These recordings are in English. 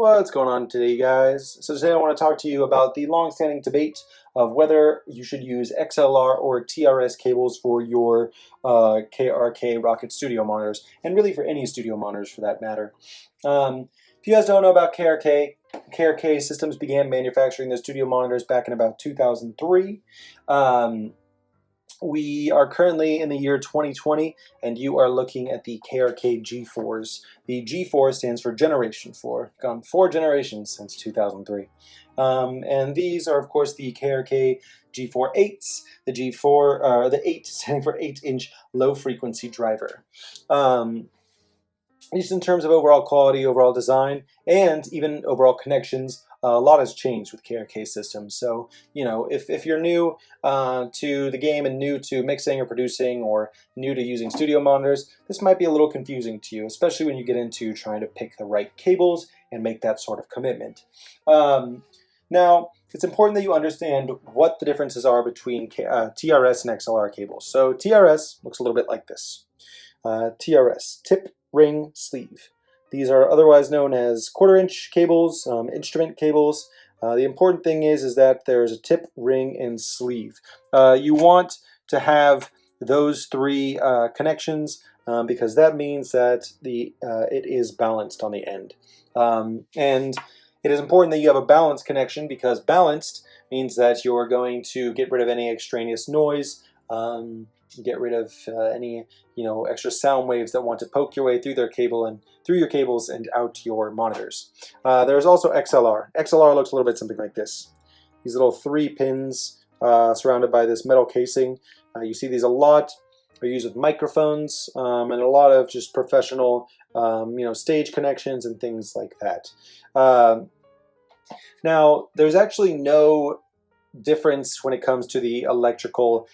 What's going on today, guys? So today I want to talk to you about the long-standing debate of whether you should use XLR or TRS cables for your KRK Rokit studio monitors, and really for any studio monitors for that matter. If you guys don't know about KRK Systems began manufacturing the studio monitors back in about 2003. We are currently in the year 2020, and you are looking at the KRK G4s. The G4 stands for Generation 4. Gone 4 generations since 2003. And these are, of course, the KRK G4 8s, the G4, the 8 standing for 8-inch low-frequency driver. Just in terms of overall quality, overall design, and even overall connections, a lot has changed with KRK systems. So, you know, if you're new to the game and new to mixing or producing or new to using studio monitors, this might be a little confusing to you, especially when you get into trying to pick the right cables and make that sort of commitment. Now, it's important that you understand what the differences are between TRS and XLR cables. So TRS looks a little bit like this. TRS, tip, ring, sleeve. These are otherwise known as quarter-inch cables, instrument cables. The important thing is that there's a tip, ring, and sleeve. You want to have those three connections because that means that it is balanced on the end. And it is important that you have a balanced connection because balanced means that you're going to get rid of any extraneous noise, get rid of any extra sound waves that want to poke your way through their cable and through your cables and out your monitors. There's also XLR. XLR looks a little bit something like this. These little 3 pins surrounded by this metal casing. You see these a lot. They're used with microphones and a lot of just professional stage connections and things like that. Now, there's actually no difference when it comes to the electrical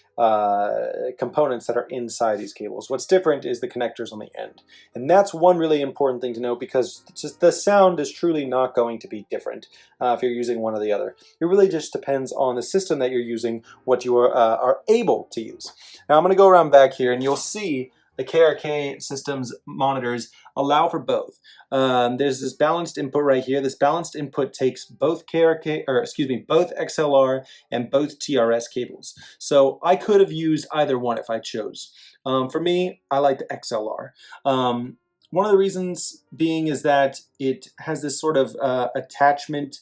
components that are inside these cables. What's different is the connectors on the end. And that's one really important thing to know because just the sound is truly not going to be different if you're using one or the other. It really just depends on the system that you're using, what you are able to use. Now I'm going to go around back here and you'll see the KRK Systems monitors allow for both. There's this balanced input right here. This balanced input takes both both XLR and both TRS cables. So I could have used either one if I chose. For me, I like the XLR. One of the reasons being is that it has this sort of attachment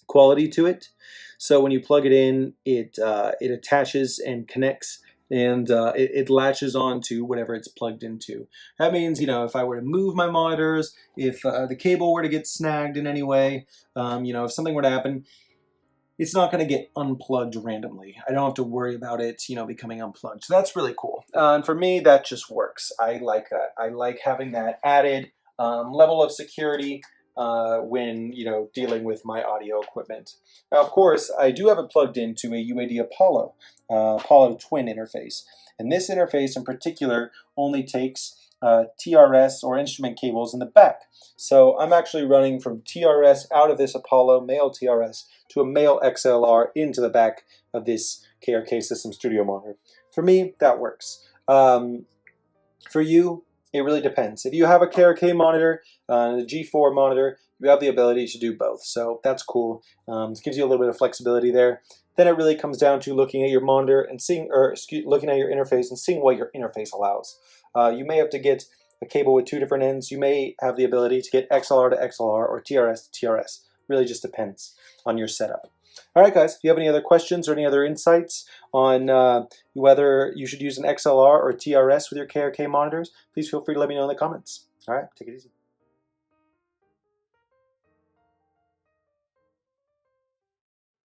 quality to it. So when you plug it in, it attaches and connects, and it latches on to whatever it's plugged into. That means, if I were to move my monitors, if the cable were to get snagged in any way, if something were to happen, it's not going to get unplugged randomly. I don't have to worry about it, becoming unplugged. So that's really cool. And for me, that just works. I like that. I like having that added level of security when dealing with my audio equipment. Now, of course, I do have it plugged into a UAD Apollo Twin interface, and this interface in particular only takes TRS or instrument cables in the back. So I'm actually running from TRS out of this Apollo male TRS to a male XLR into the back of this KRK System studio monitor. For me, that works. For you, it really depends. If you have a KRK monitor, the G4 monitor, you have the ability to do both. So that's cool. It gives you a little bit of flexibility there. Then it really comes down to looking at your monitor and looking at your interface and seeing what your interface allows. You may have to get a cable with 2 different ends. You may have the ability to get XLR to XLR or TRS to TRS. Really just depends on your setup. All right, guys, if you have any other questions or any other insights on whether you should use an XLR or TRS with your KRK monitors, please feel free to let me know in the comments. All right, take it easy.